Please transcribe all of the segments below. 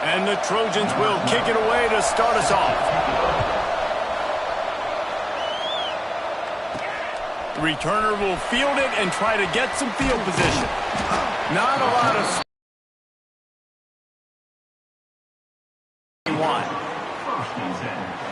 And the Trojans will kick it away to start us off. The returner will field it and try to get some field position. Not a lot of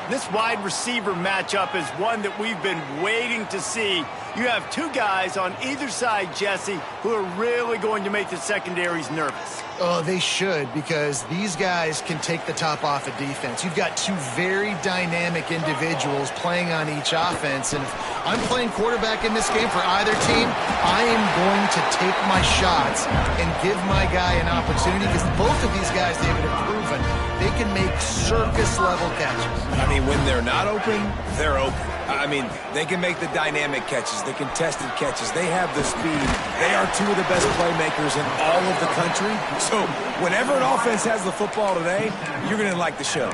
This wide receiver matchup is one that we've been waiting to see. You have two guys on either side, Jesse, who are really going to make the secondaries nervous. Oh, they should, because these guys can take the top off of defense. You've got two very dynamic individuals playing on each offense, and if I'm playing quarterback in this game for either team, I am going to take my shots and give my guy an opportunity, because both of these guys, David, have proven they can make circus-level catches. I mean, when they're not open, they're open. I mean, they can make the dynamic catches, the contested catches. They have the speed. They are two of the best playmakers in all of the country. So whenever an offense has the football today, you're going to like the show.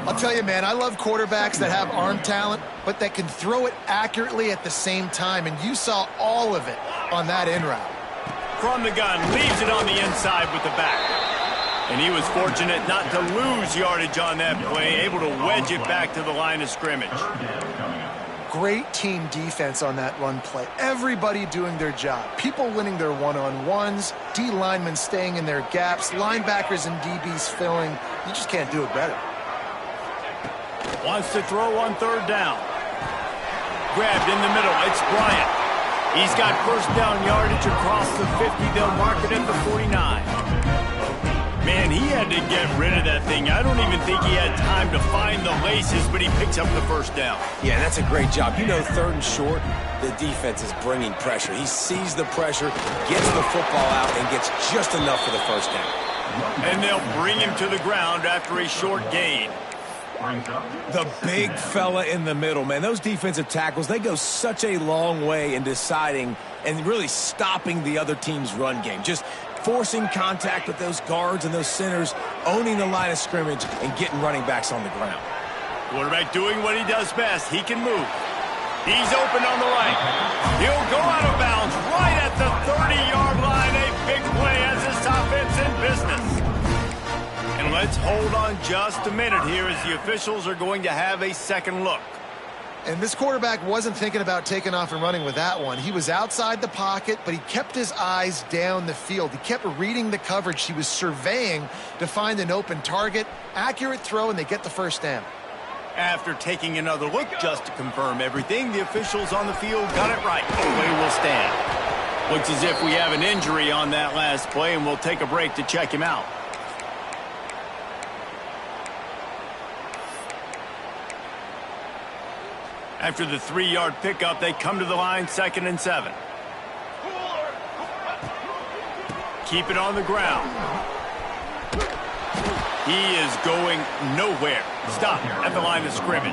I'll tell you, man, I love quarterbacks that have arm talent, but that can throw it accurately at the same time. And you saw all of it on that in route. From the gun, leaves it on the inside with the back. And he was fortunate not to lose yardage on that play, able to wedge it back to the line of scrimmage. Great team defense on that run play. Everybody doing their job. People winning their one-on-ones, D linemen staying in their gaps, linebackers and DBs filling. You just can't do it better. Wants to throw on third down. Grabbed in the middle. It's Bryant. He's got first down yardage across the 50. They'll mark it at the 49. Man, he had to get rid of that thing. I don't even think he had time to find the laces, but he picks up the first down. Yeah, that's a great job. You know, third and short, the defense is bringing pressure. He sees the pressure, gets the football out, and gets just enough for the first down. And they'll bring him to the ground after a short gain. The big fella in the middle, man. Those defensive tackles, they go such a long way in deciding and really stopping the other team's run game. Just forcing contact with those guards and those centers, owning the line of scrimmage, and getting running backs on the ground. Quarterback doing what he does best. He can move. He's open on the right. He'll go out of bounds right at the 30-yard line. A big play as this offense in business. And let's hold on just a minute here as the officials are going to have a second look. And this quarterback wasn't thinking about taking off and running with that one. He was outside the pocket, but he kept his eyes down the field. He kept reading the coverage. He was surveying to find an open target. Accurate throw, and they get the first down. After taking another look just to confirm everything, the officials on the field got it right. Play will stand. Looks as if we have an injury on that last play, and we'll take a break to check him out. After the 3-yard pickup, they come to the line, 2nd and 7. Keep it on the ground. He is going nowhere. Stop at the line of scrimmage.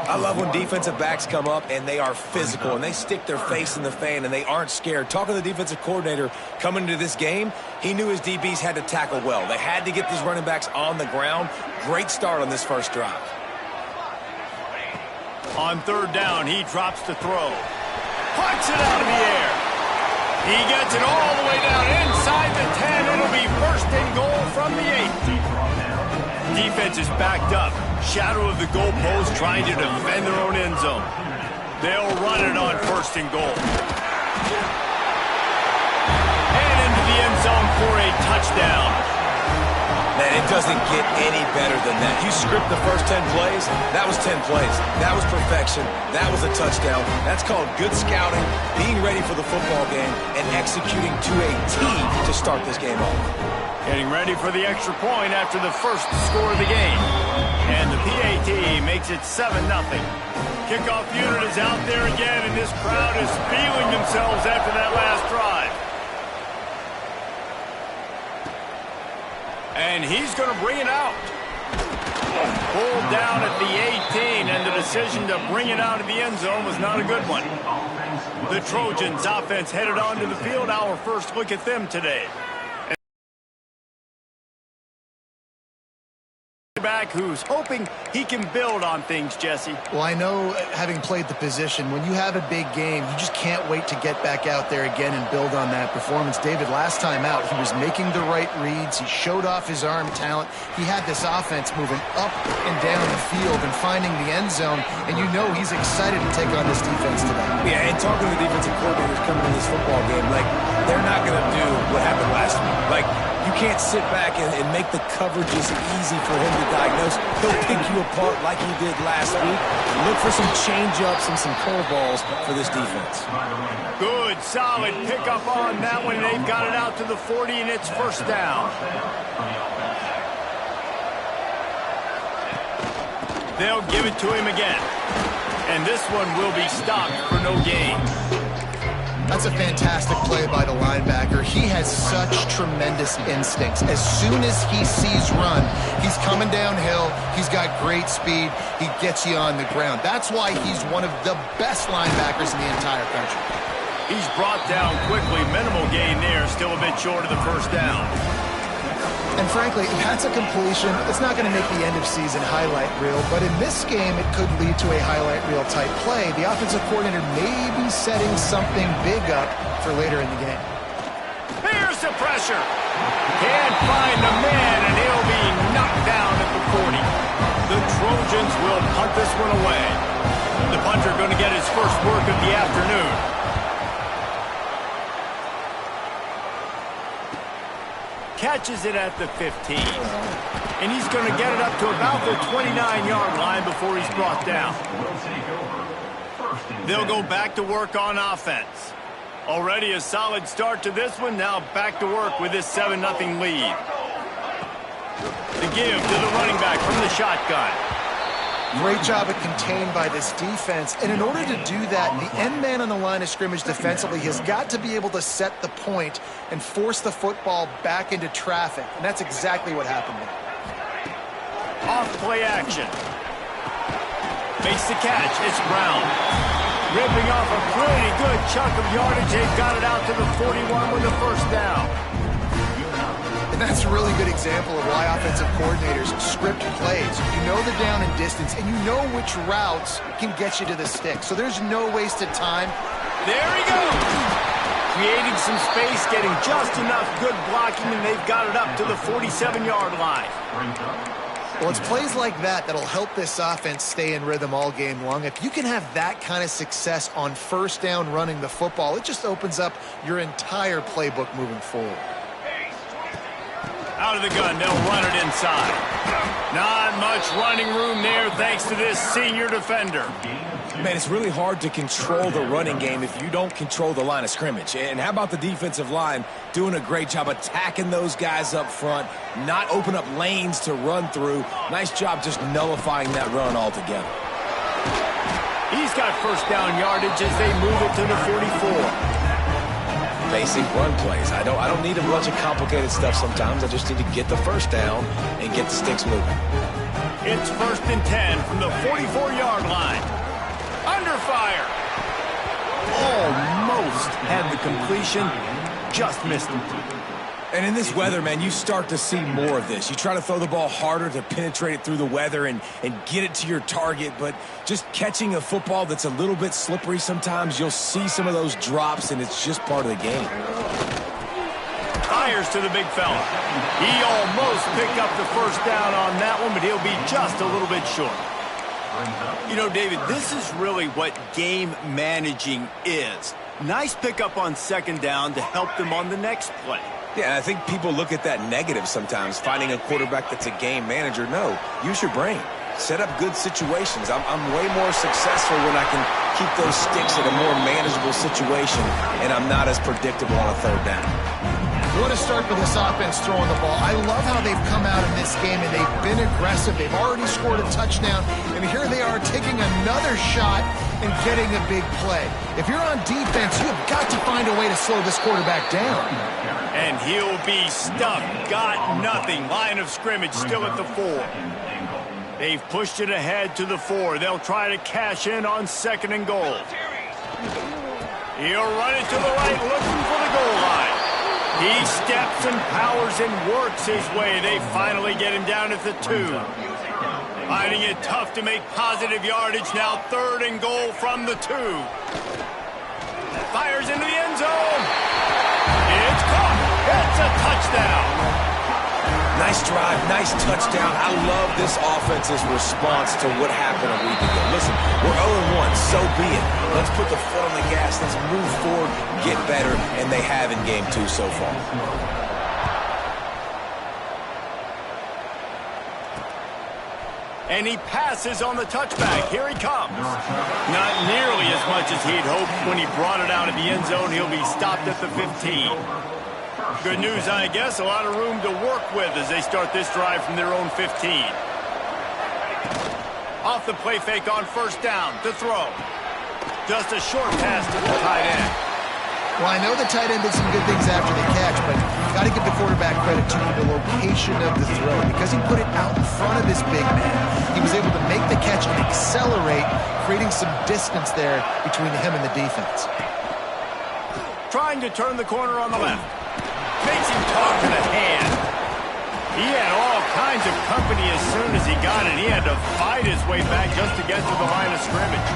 I love when defensive backs come up and they are physical and they stick their face in the fan and they aren't scared. Talking to the defensive coordinator coming into this game, he knew his DBs had to tackle well. They had to get these running backs on the ground. Great start on this first drive. On third down, he drops to throw. Puts it out of the air. He gets it all the way down inside the 10. It'll be first and goal from the 8. Defense is backed up. Shadow of the goalpost trying to defend their own end zone. They'll run it on first and goal. And into the end zone for a touchdown. Man, it doesn't get any better than that. You script the first 10 plays, that was 10 plays. That was perfection. That was a touchdown. That's called good scouting, being ready for the football game, and executing to a T to start this game off. Getting ready for the extra point after the first score of the game. And the PAT makes it 7-0. Kickoff unit is out there again, and this crowd is feeling themselves after that last drive. And he's going to bring it out. Pulled down at the 18, and the decision to bring it out of the end zone was not a good one. The Trojans offense headed onto the field. Our first look at them today. Back who's hoping he can build on things, Jesse. Well, I know, having played the position, when you have a big game, you just can't wait to get back out there again and build on that performance. David, last time out, he was making the right reads. He showed off his arm talent. He had this offense moving up and down the field and finding the end zone, and you know he's excited to take on this defense today. Yeah, and talking to the defensive coordinators coming in this football game, like, they're not going to do what happened last week. Like, you can't sit back and make the coverages easy for him to diagnose. He'll pick you apart like he did last week. Look for some change-ups and some curveballs for this defense. Good, solid pickup on that one. They've got it out to the 40, and it's first down. They'll give it to him again. And this one will be stopped for no gain. That's a fantastic play by the linebacker. He has such tremendous instincts. As soon as he sees run, he's coming downhill. He's got great speed. He gets you on the ground. That's why he's one of the best linebackers in the entire country. He's brought down quickly. Minimal gain there. Still a bit short of the first down. And frankly, if that's a completion, it's not going to make the end-of-season highlight reel. But in this game, it could lead to a highlight reel type play. The offensive coordinator may be setting something big up for later in the game. Here's the pressure. Can't find the man, and he'll be knocked down at the 40. The Trojans will punt this one away. The punter going to get his first work of the afternoon. Catches it at the 15. And he's going to get it up to about the 29-yard line before he's brought down. They'll go back to work on offense. Already a solid start to this one. Now back to work with this 7-0 lead. The give to the running back from the shotgun. Great job of contained by this defense. And in order to do that, the end man on the line of scrimmage defensively has got to be able to set the point and force the football back into traffic. And that's exactly what happened there. Off play action. Makes the catch. It's Brown. Ripping off a pretty good chunk of yardage. They've got it out to the 41 with the first down. And that's a really good example of why offensive coordinators script plays. You know the down and distance, and you know which routes can get you to the stick. So there's no wasted time. There he goes. Creating some space, getting just enough good blocking, and they've got it up to the 47-yard line. Well, it's plays like that that'll help this offense stay in rhythm all game long. If you can have that kind of success on first down running the football, it just opens up your entire playbook moving forward. Out of the gun, they'll run it inside. Not much running room there thanks to this senior defender. Man, it's really hard to control the running game if you don't control the line of scrimmage. And how about the defensive line doing a great job attacking those guys up front, not open up lanes to run through. Nice job just nullifying that run altogether. He's got first down yardage as they move it to the 44. Basic run plays. I don't need a bunch of complicated stuff sometimes. I just need to get the first down and get the sticks moving. It's 1st and 10 from the 44-yard line. Under fire. Almost had the completion. Just missed it. And in this weather, man, you start to see more of this. You try to throw the ball harder to penetrate it through the weather and get it to your target, but just catching a football that's a little bit slippery sometimes, you'll see some of those drops, and it's just part of the game. Fires to the big fella. He almost picked up the first down on that one, but he'll be just a little bit short. You know, David, this is really what game managing is. Nice pickup on second down to help them on the next play. Yeah, I think people look at that negative sometimes, finding a quarterback that's a game manager. No, use your brain. Set up good situations. I'm way more successful when I can keep those sticks in a more manageable situation, and I'm not as predictable on a third down. What a start for this offense throwing the ball. I love how they've come out in this game, and they've been aggressive. They've already scored a touchdown, and here they are taking another shot and getting a big play. If you're on defense, you have got to find a way to slow this quarterback down. And he'll be stuck. Got nothing. Line of scrimmage still at the 4. They've pushed it ahead to the 4. They'll try to cash in on 2nd and goal. He'll run it to the right, looking for the goal line. He steps and powers and works his way. They finally get him down at the 2. Finding it tough to make positive yardage now. 3rd and goal from the 2. Fires into the end zone. It's caught. It's a touchdown. Nice drive, nice touchdown. I love this offense's response to what happened a week ago. Listen, we're 0-1, so be it. Let's put the foot on the gas. Let's move forward, get better, and they have in game 2 so far. And he passes on the touchback. Here he comes. Not nearly as much as he'd hoped when he brought it out of the end zone. He'll be stopped at the 15. Good news, I guess. A lot of room to work with as they start this drive from their own 15. Off the play fake on 1st down to throw. Just a short pass to the tight end. Well, I know the tight end did some good things after the catch, but got to give the quarterback credit to the location of the throw. Because he put it out in front of this big man, he was able to make the catch and accelerate, creating some distance there between him and the defense. Trying to turn the corner on the left. Makes him talk to the hand. He had all kinds of company as soon as he got it. He had to fight his way back just to get to the line of scrimmage.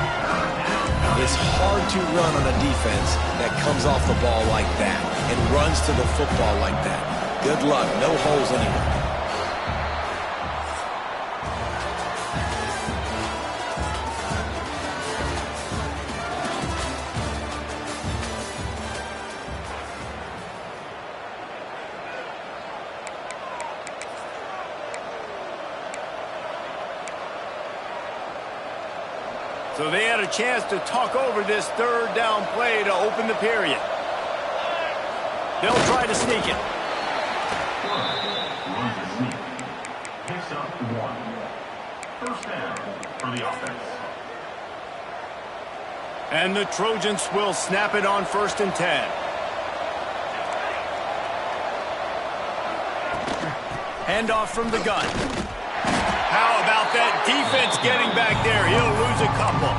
It's hard to run on a defense that comes off the ball like that and runs to the football like that. Good luck. No holes anywhere. So they had a chance to talk over this 3rd down play to open the period. They'll try to sneak it. Picks up 1. 1st down for the offense. And the Trojans will snap it on 1st and 10. Handoff from the gun. How about that defense getting back there? He'll lose a couple.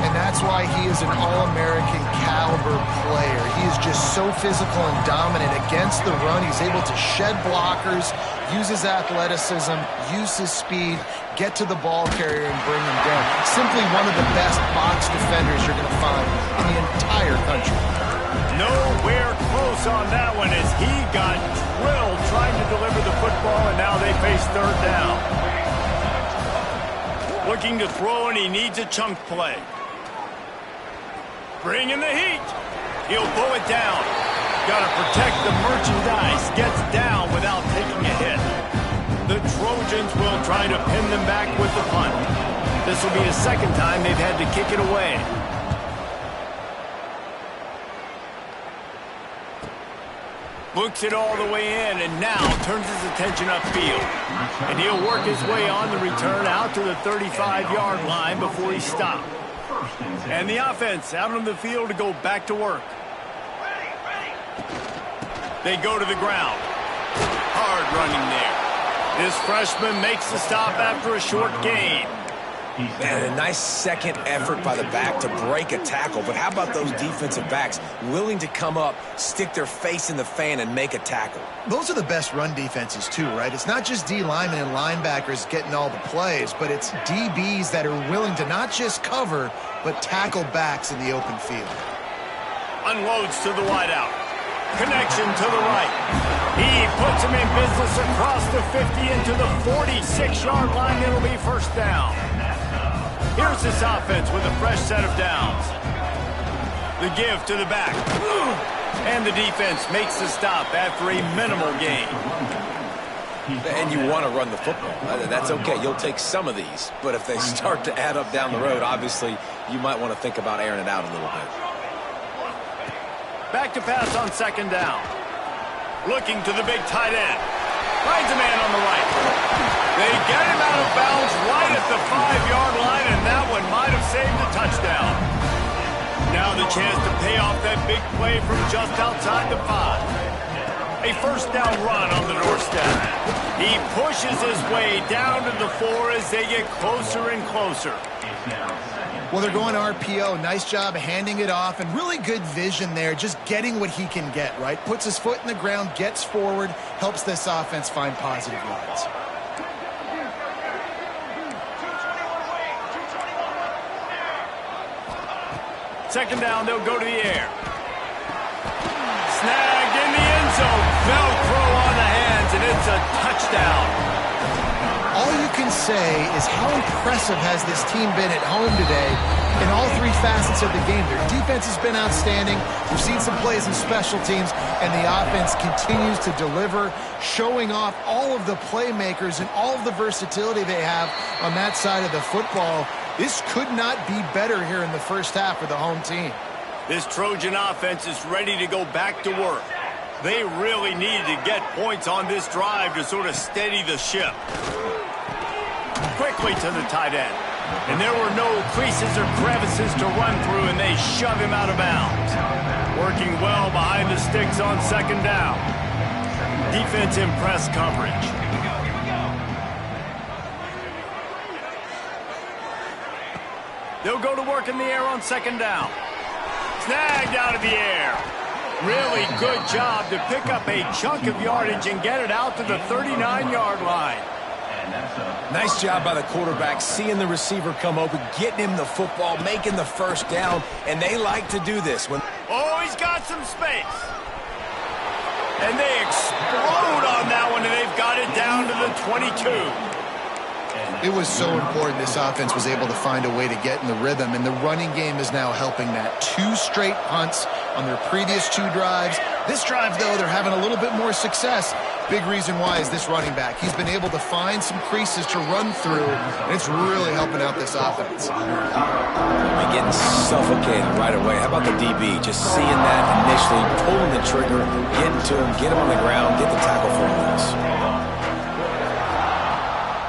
And that's why he is an All-American caliber player. He is just so physical and dominant against the run. He's able to shed blockers, use his athleticism, use his speed, get to the ball carrier and bring him down. Simply one of the best box defenders you're going to find in the entire country. Nowhere close on that one as he got drilled trying to deliver the football, and now they face 3rd down. Looking to throw, and he needs a chunk play. Bring in the heat. He'll pull it down. Got to protect the merchandise. Gets down without taking a hit. The Trojans will try to pin them back with the punt. This will be the 2nd time they've had to kick it away. Books it all the way in, and now turns his attention upfield. And he'll work his way on the return out to the 35-yard line before he stopped. And the offense out on the field to go back to work. They go to the ground. Hard running there. This freshman makes the stop after a short gain. Man, a nice second effort by the back to break a tackle. But how about those defensive backs willing to come up, stick their face in the fan, and make a tackle? Those are the best run defenses, too, right? It's not just D linemen and linebackers getting all the plays, but it's DBs that are willing to not just cover, but tackle backs in the open field. Unloads to the wideout. Connection to the right. He puts him in business across the 50 into the 46-yard line. It'll be 1st down. Here's this offense with a fresh set of downs. The give to the back. And the defense makes the stop after a minimal gain. And you want to run the football. That's okay. You'll take some of these. But if they start to add up down the road, obviously, you might want to think about airing it out a little bit. Back to pass on 2nd down. Looking to the big tight end. Finds a man on the right. They get him out of bounds right at the 5-yard line, and that one might have saved a touchdown. Now the chance to pay off that big play from just outside the 5. A first down run on the doorstep. He pushes his way down to the floor as they get closer and closer. Well, they're going RPO. Nice job handing it off, and really good vision there, just getting what he can get, right? Puts his foot in the ground, gets forward, helps this offense find positive yards. Second down, they'll go to the air. Snagged in the end zone. Velcro on the hands, and it's a touchdown. All you can say is how impressive has this team been at home today in all three facets of the game. Their defense has been outstanding. We've seen some plays in special teams, and the offense continues to deliver, showing off all of the playmakers and all of the versatility they have on that side of the football. This could not be better here in the first half for the home team. This Trojan offense is ready to go back to work. They really needed to get points on this drive to sort of steady the ship. Quickly to the tight end. And there were no creases or crevices to run through, and they shove him out of bounds. Working well behind the sticks on second down. Defense in press coverage. They'll go to work in the air on second down. Snagged out of the air. Really good job to pick up a chunk of yardage and get it out to the 39-yard line. Nice job by the quarterback, seeing the receiver come open, getting him the football, making the first down, and they like to do this. Oh, he's got some space. And they explode on that one, and they've got it down to the 22. It was so important this offense was able to find a way to get in the rhythm, and the running game is now helping that. 2 straight punts on their previous 2 drives. This drive, though, they're having a little bit more success. Big reason why is this running back. He's been able to find some creases to run through, and it's really helping out this offense. They're getting suffocated right away. How about the DB? Just seeing that initially, pulling the trigger, getting to him, get him on the ground, get the tackle for him.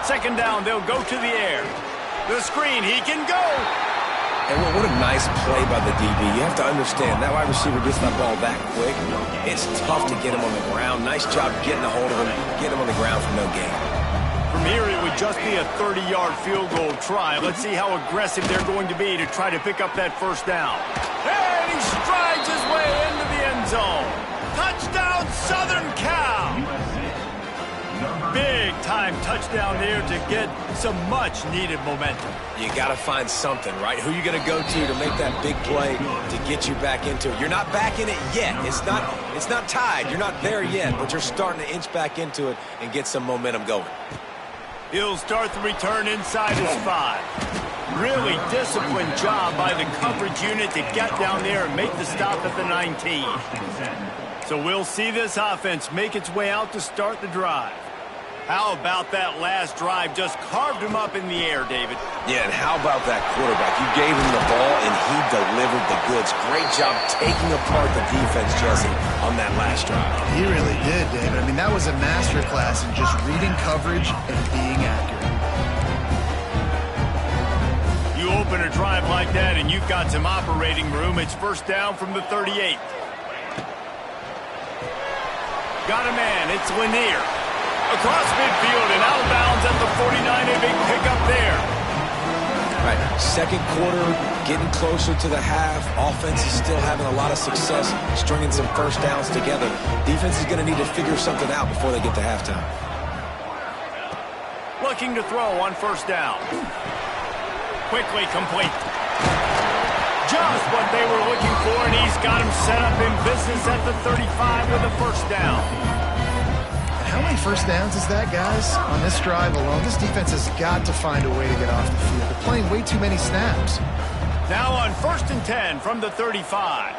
Second down, they'll go to the air. The screen, he can go. And what a nice play by the DB. You have to understand, that wide receiver gets that ball that quick. It's tough to get him on the ground. Nice job getting a hold of him, getting him on the ground for no gain. From here, it would just be a 30-yard field goal try. Let's see how aggressive they're going to be to try to pick up that first down. And he strides his way into the end zone. Touchdown, Southern Cal. Big-time touchdown there to get some much-needed momentum. You got to find something, right? Who you going to go to make that big play to get you back into it? You're not back in it yet. It's not tied. You're not there yet, but you're starting to inch back into it and get some momentum going. He'll start the return inside his 5. Really disciplined job by the coverage unit to get down there and make the stop at the 19. So we'll see this offense make its way out to start the drive. How about that last drive? Just carved him up in the air, David. Yeah, and how about that quarterback? You gave him the ball, and he delivered the goods. Great job taking apart the defense, Jesse, on that last drive. He really did, David. I mean, that was a masterclass in just reading coverage and being accurate. You open a drive like that, and you've got some operating room. It's first down from the 38. Got a man. It's Lanier. Across midfield and out of bounds at the 49. A big pickup there. All right, second quarter, getting closer to the half. Offense is still having a lot of success stringing some first downs together. Defense is going to need to figure something out before they get to halftime. Looking to throw on first down. Quickly complete. Just what they were looking for, and he's got him set up in business at the 35 with a first down. How many first downs is that, guys, on this drive alone? This defense has got to find a way to get off the field. They're playing way too many snaps. Now on 1st and 10 from the 35.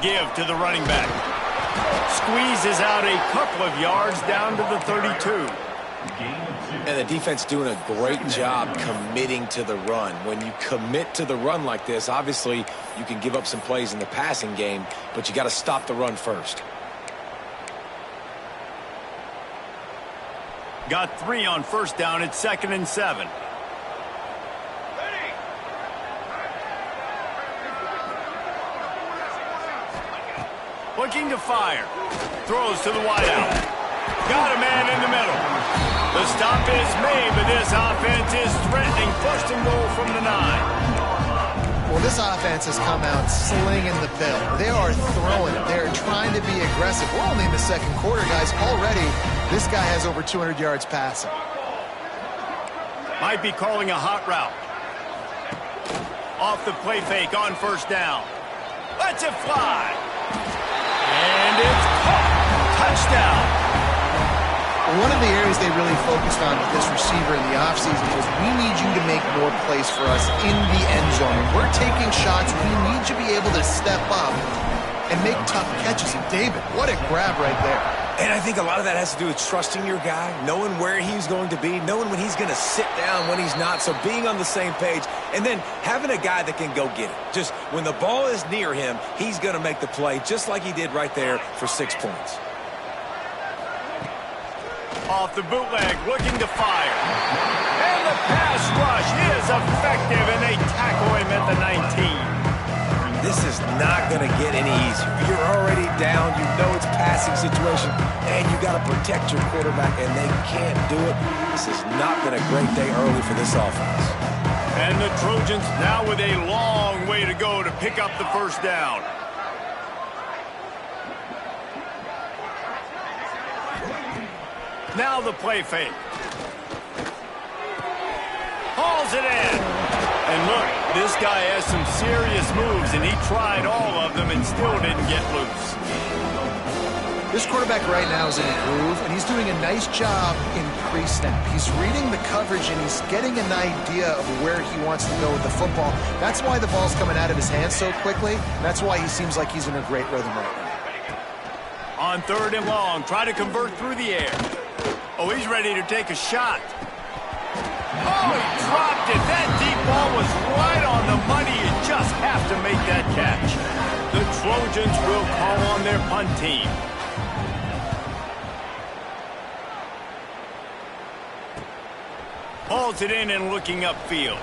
Give to the running back. Squeezes out a couple of yards down to the 32. And the defense doing a great job committing to the run. When you commit to the run like this, obviously you can give up some plays in the passing game, but you got to stop the run first. Got 3 on first down. It's 2nd and 7. Looking to fire. Throws to the wideout. Got a man in the middle. The stop is made, but this offense is threatening. First and goal from the 9. Well, this offense has come out slinging the pill. They are throwing it. They are trying to be aggressive. We're only in the second quarter, guys. Already, this guy has over 200 yards passing. Might be calling a hot route. Off the play fake on first down. Lets it fly. And it's caught. Touchdown. One of the areas they really focused on with this receiver in the offseason was we need you to make more plays for us in the end zone. When we're taking shots, we need you to be able to step up and make tough catches. And David, what a grab right there. And I think a lot of that has to do with trusting your guy, knowing where he's going to be, knowing when he's going to sit down, when he's not. So being on the same page, and then having a guy that can go get it. Just when the ball is near him, he's going to make the play just like he did right there for 6 points. Off the bootleg, looking to fire. And the pass rush is effective, and they tackle him at the 19. This is not going to get any easier. You're already down. You know it's a passing situation, and you got to protect your quarterback, and they can't do it. This has not been a great day early for this offense. And the Trojans now with a long way to go to pick up the first down. Now the play fake. Hauls it in. And look, this guy has some serious moves, and he tried all of them and still didn't get loose. This quarterback right now is in a groove, and he's doing a nice job in pre-snap. He's reading the coverage, and he's getting an idea of where he wants to go with the football. That's why the ball's coming out of his hands so quickly. That's why he seems like he's in a great rhythm right now. On third and long, try to convert through the air. Oh, he's ready to take a shot. Oh, he dropped it. That deep ball was right on the money. You just have to make that catch. The Trojans will call on their punt team. Hauls it in and looking upfield.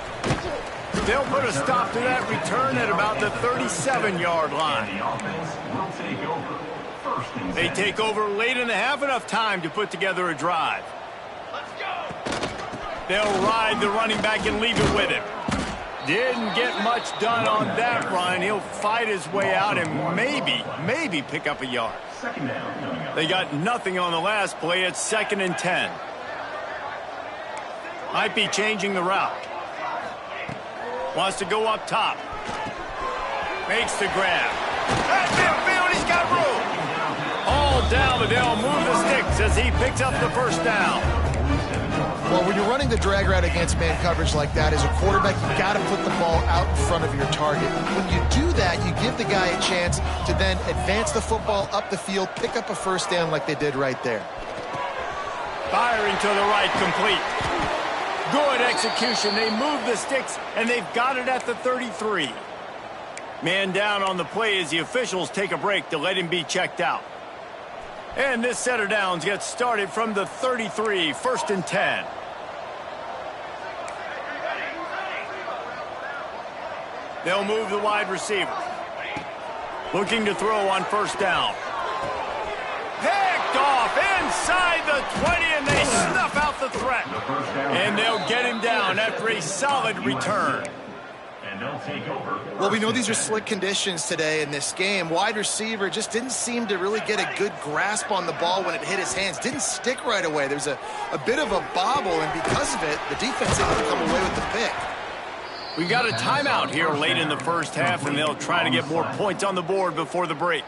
They'll put a stop to that return at about the 37-yard line. The offense will take over. They take over late in the half, enough time to put together a drive. Let's go. They'll ride the running back and leave it with him. Didn't get much done on that run. He'll fight his way out and maybe pick up a yard. Second down coming up. They got nothing on the last play. It's 2nd and 10. Might be changing the route. Wants to go up top. Makes the grab. At midfield, he's got room. All down, but they'll move the sticks as he picks up the first down. Well, when you're running the drag route against man coverage like that, as a quarterback, you've got to put the ball out in front of your target. When you do that, you give the guy a chance to then advance the football up the field, pick up a first down like they did right there. Firing to the right, complete. Good execution. They move the sticks, and they've got it at the 33. Man down on the play as the officials take a break to let him be checked out. And this set of downs gets started from the 33, 1st and 10. They'll move the wide receiver. Looking to throw on first down. Picked off inside the 20, and they snuff out the threat. And they'll get him down after a solid return. And they'll take over. Well, we know these are slick conditions today in this game. Wide receiver just didn't seem to really get a good grasp on the ball when it hit his hands. Didn't stick right away. There's a bit of a bobble, and because of it, the defense able to come away with the pick. We've got a timeout here late in the first half, and they'll try to get more points on the board before the break.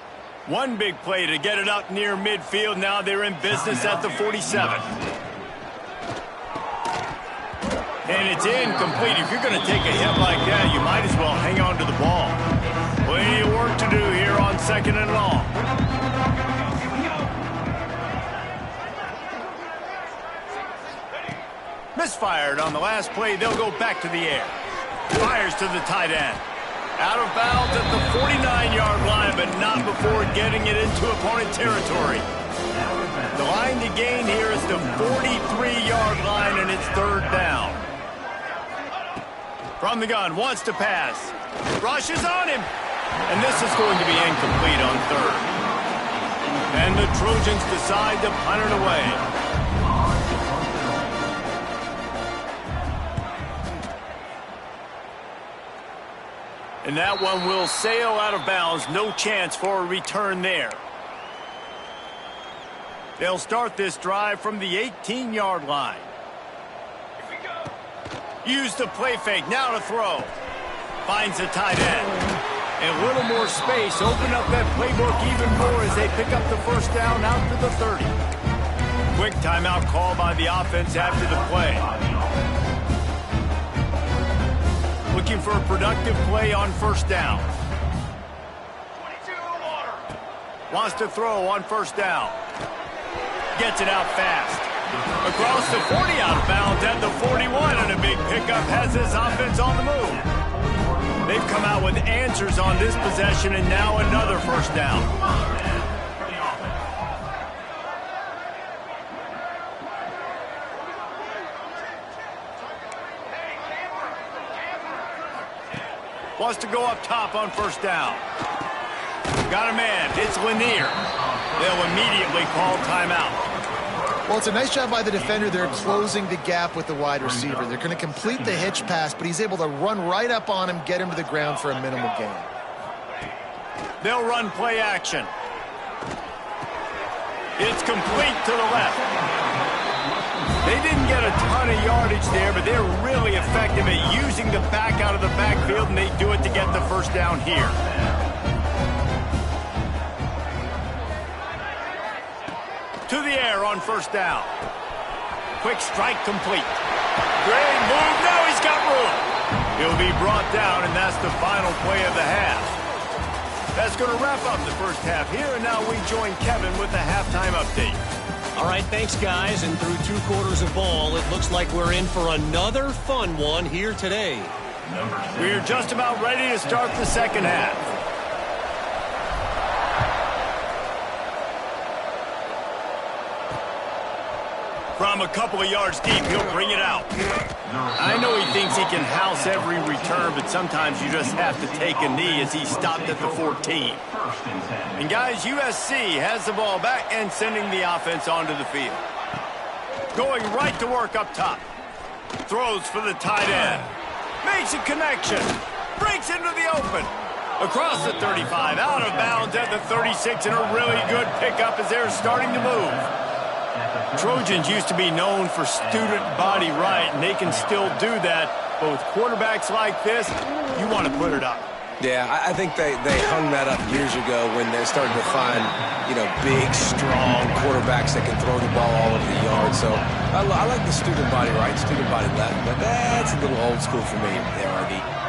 One big play to get it up near midfield. Now they're in business at the 47. And it's incomplete. If you're going to take a hit like that, you might as well hang on to the ball. Plenty of work to do here on 2nd and long. Misfired on the last play. They'll go back to the air. Fires to the tight end. Out of bounds at the 49-yard line, but not before getting it into opponent territory. The line to gain here is the 43-yard line, and it's 3rd down. From the gun, wants to pass. Rushes on him. And this is going to be incomplete on 3rd. And the Trojans decide to punt it away. And that one will sail out of bounds. No chance for a return there. They'll start this drive from the 18-yard line. Use the play fake. Now to throw. Finds the tight end. And a little more space. Open up that playbook even more as they pick up the first down out to the 30. Quick timeout call by the offense after the play. Looking for a productive play on first down. Wants to throw on first down. Gets it out fast. Across the 40, out of bounds at the 41, and a big pickup has this offense on the move. They've come out with answers on this possession, and now another first down. Wants to go up top on first down. Got a man. It's Lanier. They'll immediately call timeout. Well, it's a nice job by the defender. They're closing the gap with the wide receiver. They're going to complete the hitch pass, but he's able to run right up on him, get him to the ground for a minimal gain. They'll run play action. It's complete to the left. They didn't get a ton of yardage there, but they're really effective at using the back out of the backfield, and they do it to get the first down here. To the air on first down. Quick strike complete. Great move. Now he's got room. He'll be brought down, and that's the final play of the half. That's going to wrap up the first half here, and now we join Kevin with the halftime update. All right, thanks, guys. And through 2 quarters of ball, it looks like we're in for another fun one here today. We're just about ready to start the second half. From a couple of yards deep, he'll bring it out. I know he thinks he can house every return, but sometimes you just have to take a knee as he stopped at the 14. And guys, USC has the ball back and sending the offense onto the field. Going right to work up top. Throws for the tight end. Makes a connection. Breaks into the open. Across the 35, out of bounds at the 36, and a really good pickup as they're starting to move. Trojans used to be known for student body right, and they can still do that. But with quarterbacks like this, you want to put it up. Yeah, I think they hung that up years ago when they started to find, big, strong quarterbacks that can throw the ball all over the yard. So I like the student body right, student body left, but that's a little old school for me, ARD.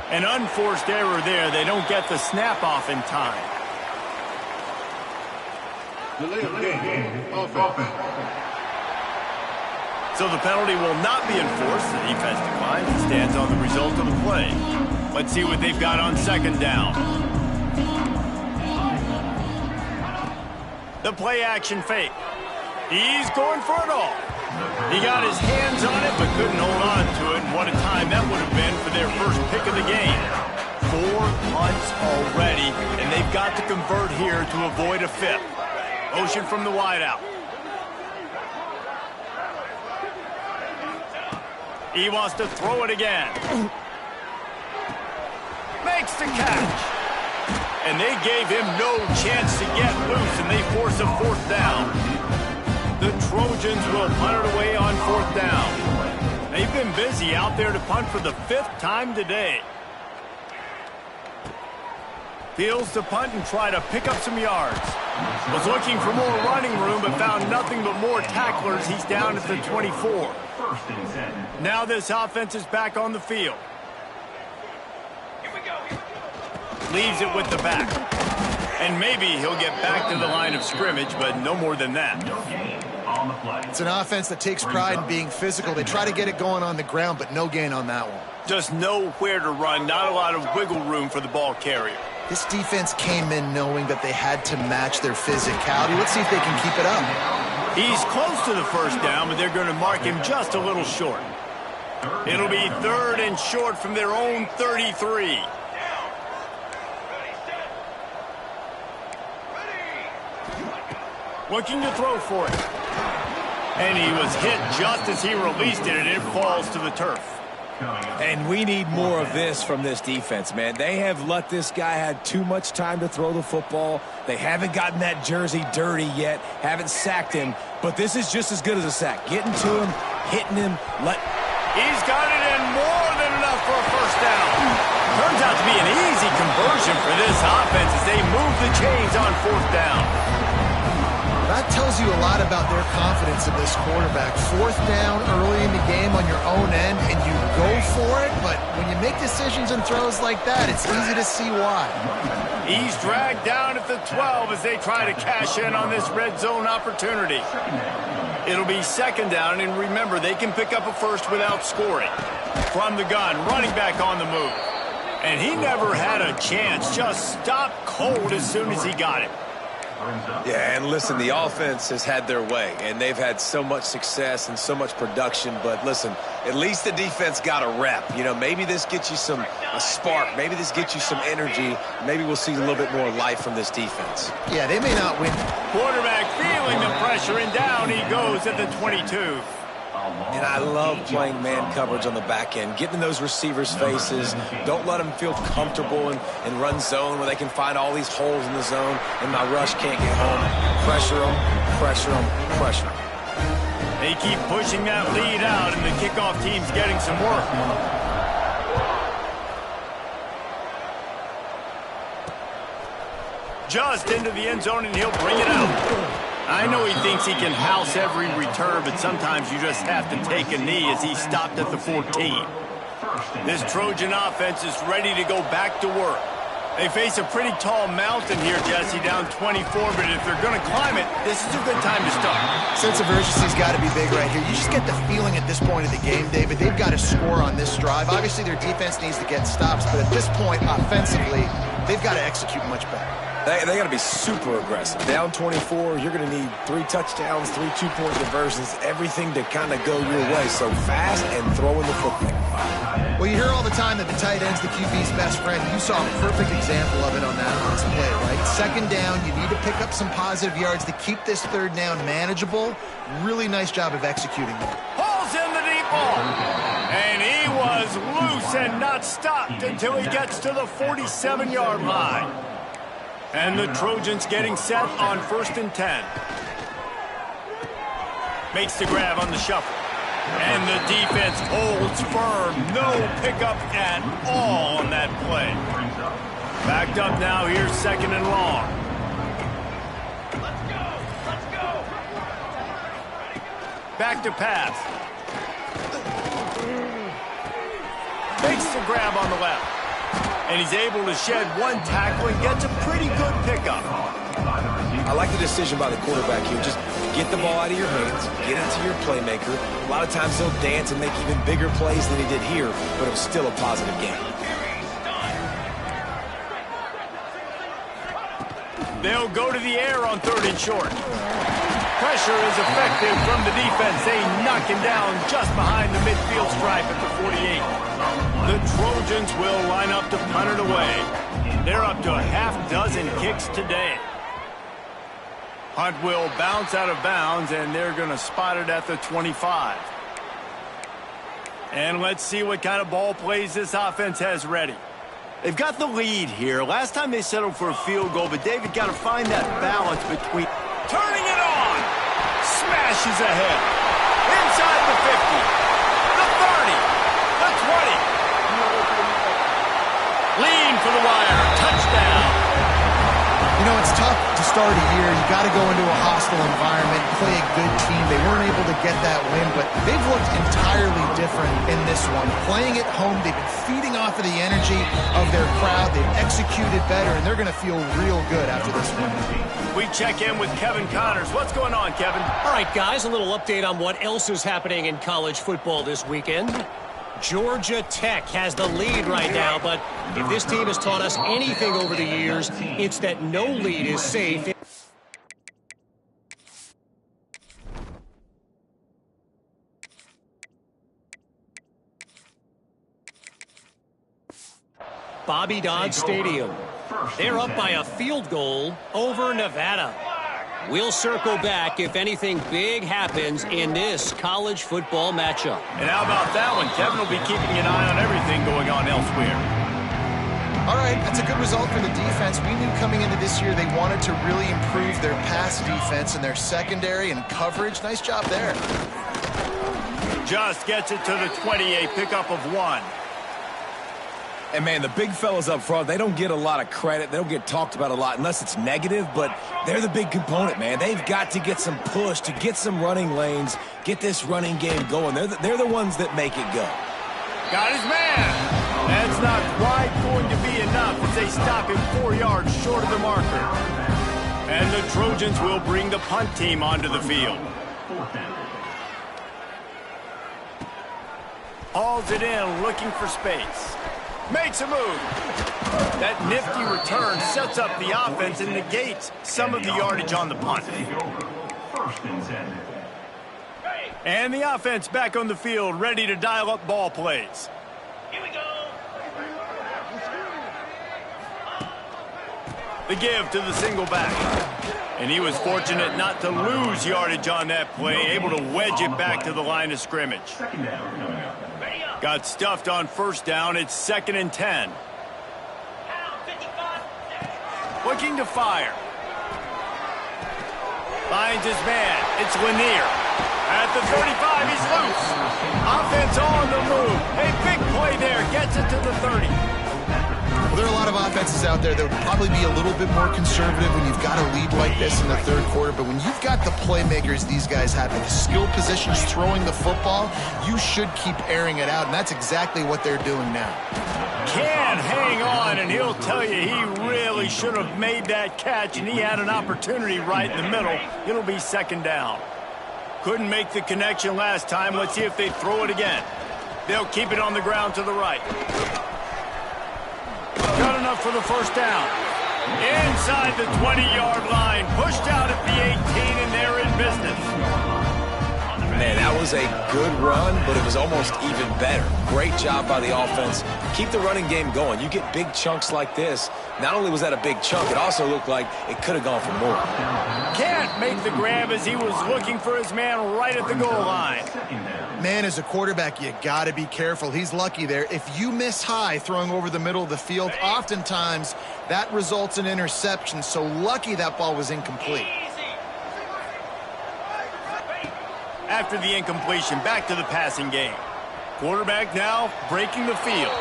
An unforced error there. They don't get the snap off in time. So the penalty will not be enforced. The defense declines and stands on the result of the play. Let's see what they've got on second down. The play action fake. He's going for it all. He got his hands on it, but couldn't hold on to it. And what a time that would have been for their first pick of the game. 4 punts already, and they've got to convert here to avoid a fifth. Motion from the wideout. He wants to throw it again. Makes the catch. And they gave him no chance to get loose, and they force a fourth down. The Trojans will punt it away on fourth down. They've been busy out there to punt for the 5th time today. Fields to punt and try to pick up some yards. Was looking for more running room, but found nothing but more tacklers. He's down at the 24. Now this offense is back on the field. Leaves it with the back. And maybe he'll get back to the line of scrimmage, but no more than that. It's an offense that takes pride in being physical. They try to get it going on the ground, but no gain on that one. Just nowhere to run, not a lot of wiggle room for the ball carrier. This defense came in knowing that they had to match their physicality. Let's see if they can keep it up. He's close to the first down, but they're going to mark him just a little short. It'll be 3rd and short from their own 33. Looking to throw for it. And he was hit just as he released it, and it falls to the turf. And we need more of this from this defense, man. They have let this guy have too much time to throw the football. They haven't gotten that jersey dirty yet, haven't sacked him, but this is just as good as a sack. Getting to him, hitting him, He's got it in more than enough for a first down. Turns out to be an easy conversion for this offense as they move the chains on 4th down. That tells you a lot about their confidence in this quarterback. 4th down early in the game on your own end, and you go for it, but when you make decisions and throws like that, it's easy to see why. He's dragged down at the 12 as they try to cash in on this red zone opportunity. It'll be 2nd down, and remember, they can pick up a first without scoring. From the gun, running back on the move. And he never had a chance, just stopped cold as soon as he got it. Yeah, and listen, the offense has had their way, and they've had so much success and so much production. But listen, at least the defense got a rep. You know, maybe this gets you a spark. Maybe this gets you some energy. Maybe we'll see a little bit more life from this defense. Yeah, they may not win. Quarterback feeling the pressure, and down he goes at the 22. And I love playing man coverage on the back end, getting in those receivers' faces. Don't let them feel comfortable and run zone where they can find all these holes in the zone and my rush can't get home. Pressure them, pressure them, pressure them. They keep pushing that lead out, and the kickoff team's getting some work. Just into the end zone, and he'll bring it out. I know he thinks he can house every return, but sometimes you just have to take a knee as he stopped at the 14. This Trojan offense is ready to go back to work. They face a pretty tall mountain here, Jesse, down 24, but if they're going to climb it, this is a good time to start. Sense of urgency's got to be big right here. You just get the feeling at this point of the game, David, they've got to score on this drive. Obviously, their defense needs to get stops, but at this point, offensively, they've got to execute much better. They got to be super aggressive. Down 24, you're going to need 3 touchdowns, 3 two-point conversions, everything to kind of go your way. So fast and throwing the football. Well, you hear all the time that the tight end's the QB's best friend. You saw a perfect example of it on that last play, right? 2nd down, you need to pick up some positive yards to keep this 3rd down manageable. Really nice job of executing that. Pulls in the deep ball. And he was loose and not stopped until he gets to the 47-yard line. And the Trojans getting set on 1st and 10. Makes the grab on the shuffle. And the defense holds firm. No pickup at all on that play. Backed up now. Here's 2nd and long. Let's go. Back to pass. Makes the grab on the left. And he's able to shed one tackle and gets a pretty good pickup. I like the decision by the quarterback here. Just get the ball out of your hands, get it to your playmaker. A lot of times he'll dance and make even bigger plays than he did here, but it was still a positive game. They'll go to the air on 3rd and short. Pressure is effective from the defense. They knock him down just behind the midfield stripe at the 48. The Trojans will line up to punt it away. They're up to a half-dozen kicks today. Punt will bounce out of bounds, and they're going to spot it at the 25. And let's see what kind of ball plays this offense has ready. They've got the lead here. Last time they settled for a field goal, but David got to find that balance between turning it on. Smashes ahead. Inside the 50. The 30. The 20. Lean for the wire. Touchdown. You know, it's tough to start of the year, you got to go into a hostile environment, play a good team. They weren't able to get that win, but they've looked entirely different in this one. Playing at home, they've been feeding off of the energy of their crowd. They've executed better, and they're going to feel real good after this win. We check in with Kevin Connors. What's going on, Kevin? All right, guys, a little update on what else is happening in college football this weekend. Georgia Tech has the lead right now, but if this team has taught us anything over the years, it's that no lead is safe. Bobby Dodd Stadium. They're up by a field goal over Nevada. We'll circle back if anything big happens in this college football matchup. And how about that one? Kevin will be keeping an eye on everything going on elsewhere. All right, that's a good result for the defense. We knew coming into this year they wanted to really improve their pass defense and their secondary and coverage. Nice job there. Just gets it to the 28, pickup of 1. And, man, the big fellas up front, they don't get a lot of credit. They don't get talked about a lot unless it's negative, but they're the big component, man. They've got to get some push, to get some running lanes, get this running game going. They're the ones that make it go. Got his man. That's not quite going to be enough as they stop him 4 yards short of the marker. And the Trojans will bring the punt team onto the field. Hauls it in, looking for space. Makes a move. That nifty return sets up the offense and negates some of the yardage on the punt. And the offense back on the field, ready to dial up ball plays. Here we go. The give to the single back. And he was fortunate not to lose yardage on that play, able to wedge it back to the line of scrimmage. Got stuffed on first down. It's 2nd and 10. Looking to fire. Finds his man. It's Lanier. At the 35, he's loose. Offense on the move. A big play there. Gets it to the 30. Well, there are a lot of offenses out there that would probably be a little bit more conservative when you've got a lead like this in the third quarter. But when you've got the playmakers these guys have in the skill positions throwing the football, you should keep airing it out. And that's exactly what they're doing now. Can hang on, and he'll tell you he really should have made that catch, and he had an opportunity right in the middle. It'll be 2nd down. Couldn't make the connection last time. Let's see if they throw it again. They'll keep it on the ground to the right. Got enough for the first down. Inside the 20-yard line. Pushed out at the 18, and they're in business. Man, that was a good run, but it was almost even better. Great job by the offense. Keep the running game going. You get big chunks like this. Not only was that a big chunk, it also looked like it could have gone for more. Can't make the grab as he was looking for his man right at the goal line. Man, as a quarterback, you got to be careful. He's lucky there. If you miss high throwing over the middle of the field, oftentimes that results in interception. So lucky that ball was incomplete. After the incompletion, back to the passing game. Quarterback now breaking the field.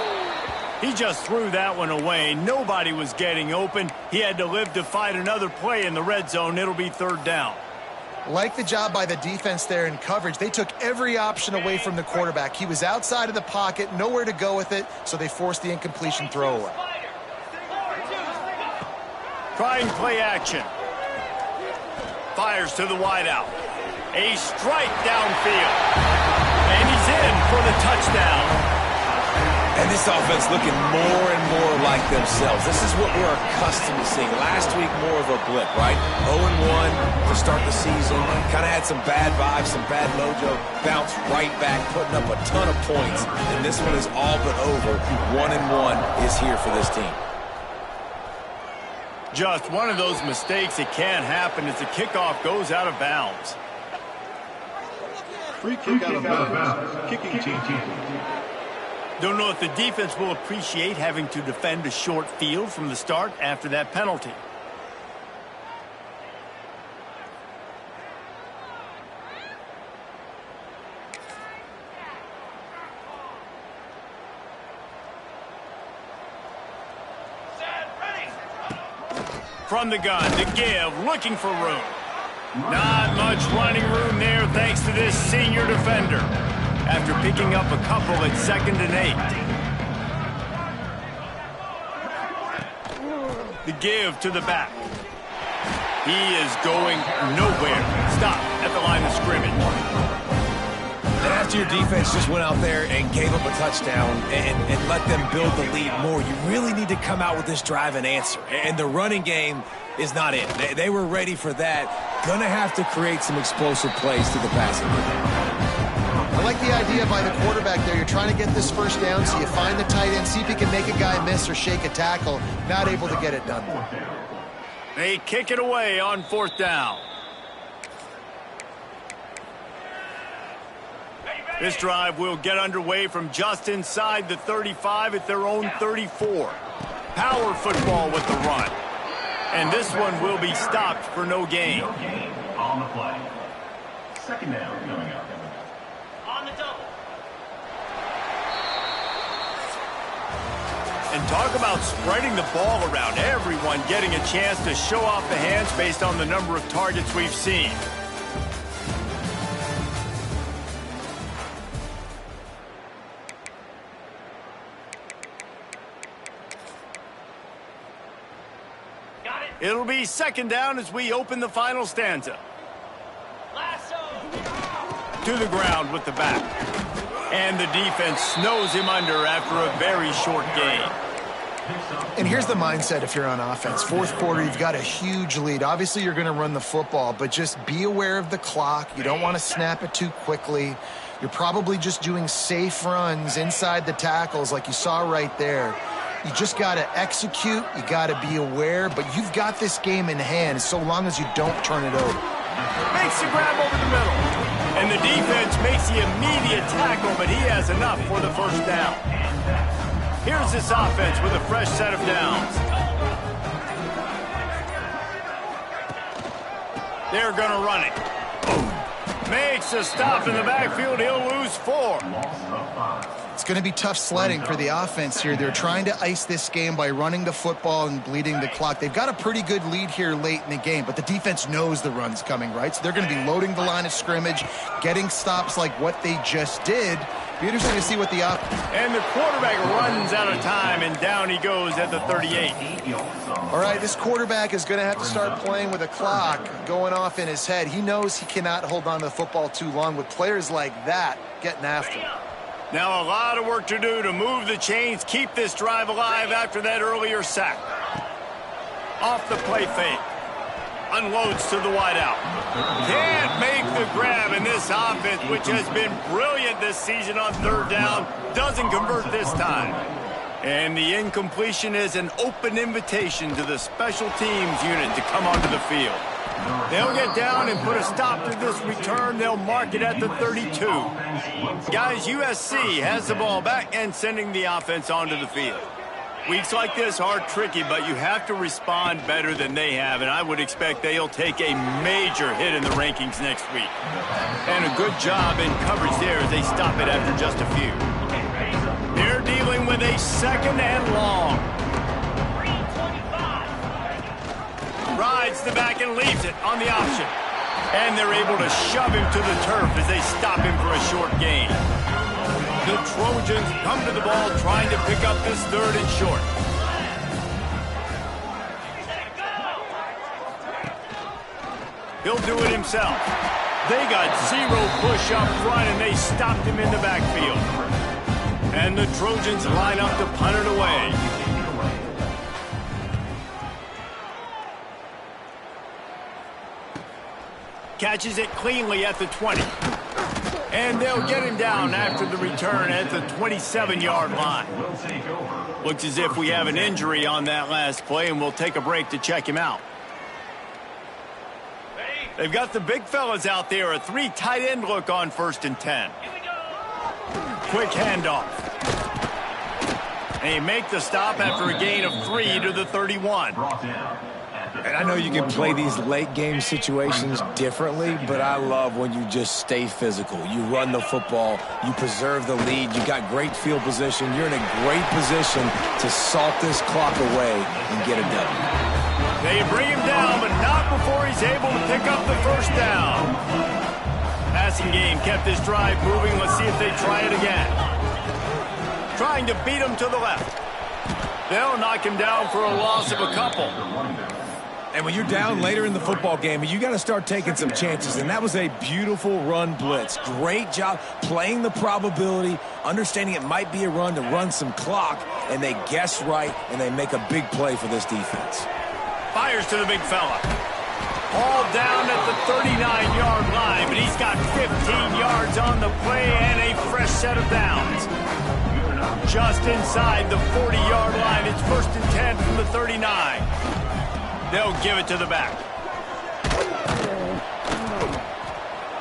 He just threw that one away. Nobody was getting open. He had to live to fight another play in the red zone. It'll be 3rd down. Like the job by the defense there in coverage. They took every option away from the quarterback. He was outside of the pocket, nowhere to go with it, so they forced the incompletion throwaway. Trying play action. Fires to the wideout. A strike downfield. And he's in for the touchdown. And this offense looking more and more like themselves. This is what we're accustomed to seeing. Last week, more of a blip, right? 0-1 to start the season. Kind of had some bad vibes, some bad mojo. Bounced right back, putting up a ton of points. And this one is all but over. 1-1 is here for this team. Just one of those mistakes that can happen as the kickoff goes out of bounds. Free kick out of bounds. Kicking team. Don't know if the defense will appreciate having to defend a short field from the start after that penalty. From the gun, the give, looking for room. Not much running room there thanks to this senior defender. After picking up a couple at 2nd and 8. The give to the back. He is going nowhere. Stop at the line of scrimmage. And after your defense just went out there and gave up a touchdown and let them build the lead more, you really need to come out with this drive and answer. And the running game is not it. They were ready for that. Gonna have to create some explosive plays through the passing game. I like the idea by the quarterback there. You're trying to get this first down, so you find the tight end, see if he can make a guy miss or shake a tackle. Not able to get it done. They kick it away on 4th down. This drive will get underway from just inside the 35 at their own 34. Power football with the run. And this one will be stopped for no gain. No gain on the play. 2nd down coming up. On the double. And talk about spreading the ball around. Everyone getting a chance to show off the hands based on the number of targets we've seen. It'll be 2nd down as we open the final stanza. To the ground with the back. And the defense snows him under after a very short gain. And here's the mindset if you're on offense. 4th quarter, you've got a huge lead. Obviously, you're going to run the football, but just be aware of the clock. You don't want to snap it too quickly. You're probably just doing safe runs inside the tackles like you saw right there. You just got to execute. You got to be aware, but you've got this game in hand so long as you don't turn it over. Makes the grab over the middle. And the defense makes the immediate tackle, but he has enough for the 1st down. Here's this offense with a fresh set of downs. They're going to run it. Makes a stop in the backfield. He'll lose 4. It's going to be tough sledding for the offense here. They're trying to ice this game by running the football and bleeding the clock. They've got a pretty good lead here late in the game, but the defense knows the run's coming, right? So they're going to be loading the line of scrimmage, getting stops like what they just did. Be interesting to see what the And the quarterback runs out of time, and down he goes at the 38. All right, this quarterback is going to have to start playing with a clock going off in his head. He knows he cannot hold on to the football too long with players like that getting after him. Now a lot of work to do to move the chains, keep this drive alive after that earlier sack. Off the play fake. Unloads to the wideout. Can't make the grab, and this offense, which has been brilliant this season on 3rd down, doesn't convert this time. And the incompletion is an open invitation to the special teams unit to come onto the field. They'll get down and put a stop to this return. They'll mark it at the 32. Guys, USC has the ball back and sending the offense onto the field. Weeks like this are tricky, but you have to respond better than they have, and I would expect they'll take a major hit in the rankings next week. And a good job in coverage there as they stop it after just a few. They're dealing with a 2nd and long. Rides the back and leaves it on the option. And they're able to shove him to the turf as they stop him for a short gain. The Trojans come to the ball trying to pick up this 3rd and short. He'll do it himself. They got 0 push up front and they stopped him in the backfield. And the Trojans line up to punt it away. Catches it cleanly at the 20. And they'll get him down after the return at the 27-yard line. Looks as if we have an injury on that last play, and we'll take a break to check him out. They've got the big fellas out there, a 3 tight end look on 1st and 10. Quick handoff. And he make the stop after a gain of 3 to the 31. And I know you can play these late game situations differently, but I love when you just stay physical. You run the football, you preserve the lead, you got great field position, you're in a great position to salt this clock away and get it done. They bring him down, but not before he's able to pick up the first down. Passing game kept this drive moving. Let's see if they try it again. Trying to beat him to the left. They'll knock him down for a loss of a couple. And when you're down later in the football game, you got to start taking some chances. And that was a beautiful run blitz. Great job playing the probability, understanding it might be a run to run some clock. And they guess right, and they make a big play for this defense. Fires to the big fella. All down at the 39-yard line, but he's got 15 yards on the play and a fresh set of downs. Just inside the 40-yard line. It's 1st and 10 from the 39. They'll give it to the back.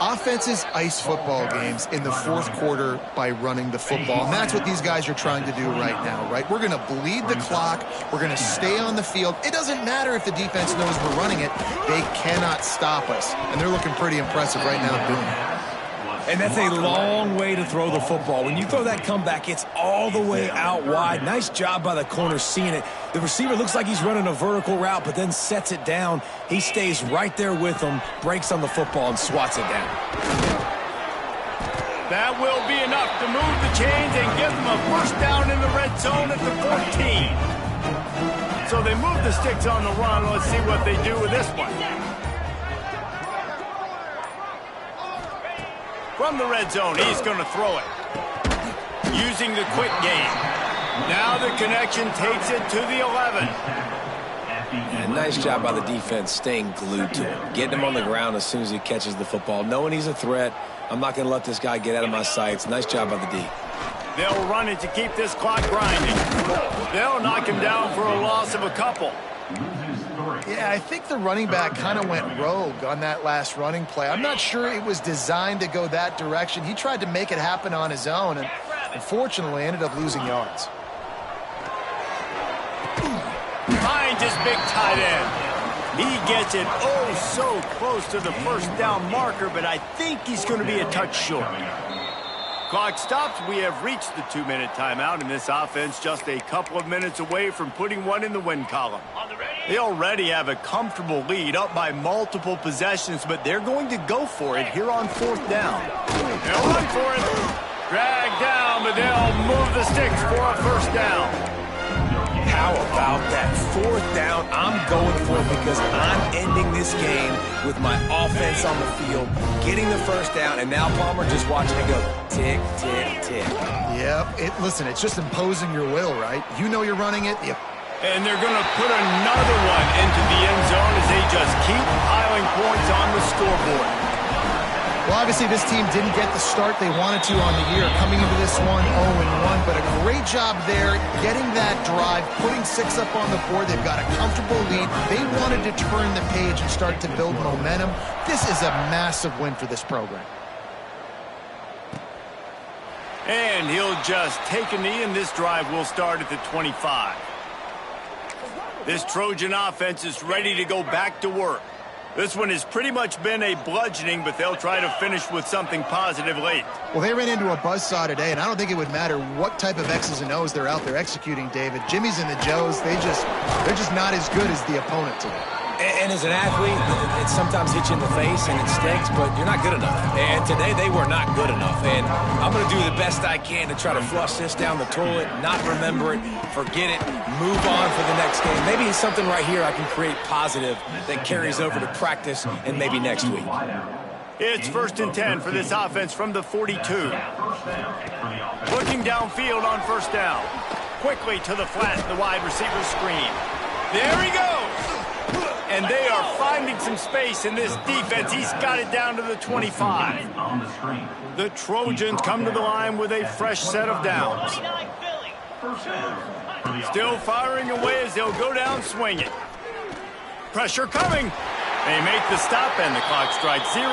Offenses ice football games in the fourth quarter by running the football. And that's what these guys are trying to do right now, right? We're going to bleed the clock. We're going to stay on the field. It doesn't matter if the defense knows we're running it. They cannot stop us. And they're looking pretty impressive right now doing it. And that's a long way to throw the football. When you throw that comeback, it's all the way out wide. Nice job by the corner seeing it. The receiver looks like he's running a vertical route, but then sets it down. He stays right there with him, breaks on the football, and swats it down. That will be enough to move the chains and give them a first down in the red zone at the 14. So they move the sticks on the run. Let's see what they do with this one. From the red zone, he's going to throw it. Using the quick game. Now the connection takes it to the 11. And nice job by the defense staying glued to him. Getting him on the ground as soon as he catches the football. Knowing he's a threat. I'm not going to let this guy get out of my sights. Nice job by the D. They'll run it to keep this clock grinding. They'll knock him down for a loss of a couple. Yeah, I think the running back kind of went rogue on that last running play. I'm not sure it was designed to go that direction. He tried to make it happen on his own, and unfortunately ended up losing yards. Finds his big tight end. He gets it so close to the first down marker, but I think he's going to be a touch short. Clock stops. We have reached the 2-minute timeout, and this offense just a couple of minutes away from putting one in the win column. They already have a comfortable lead, up by multiple possessions, but they're going to go for it here on 4th down. They'll run for it. Drag down, but they'll move the sticks for a first down. How about that 4th down? I'm going for it because I'm ending this game with my offense on the field, getting the first down, and now Palmer just watching it go tick, tick, tick. Yep. Listen, it's just imposing your will, right? You know you're running it. Yep. And they're going to put another one into the end zone as they just keep piling points on the scoreboard. Well, obviously this team didn't get the start they wanted to on the year, coming into this one 0-1, but a great job there getting that drive, putting 6 up on the board. They've got a comfortable lead. They wanted to turn the page and start to build momentum. This is a massive win for this program. And he'll just take a knee, and this drive will start at the 25. This Trojan offense is ready to go back to work. This one has pretty much been a bludgeoning, but they'll try to finish with something positive late. Well, they ran into a buzzsaw today, and I don't think it would matter what type of X's and O's they're out there executing, David. Jimmy's and the Joes, they're just not as good as the opponent today. And as an athlete, it sometimes hits you in the face and it stinks, but you're not good enough. And today they were not good enough. And I'm going to do the best I can to try to flush this down the toilet, not remember it, forget it, move on for the next game. Maybe it's something right here I can create positive that carries over to practice and maybe next week. It's 1st and 10 for this offense from the 42. Looking downfield on 1st down. Quickly to the flat, the wide receiver screen. There he goes. And they are finding some space in this defense. He's got it down to the 25. The Trojans come to the line with a fresh set of downs. Still firing away as they'll go down swinging. Pressure coming. They make the stop, and the clock strikes 0.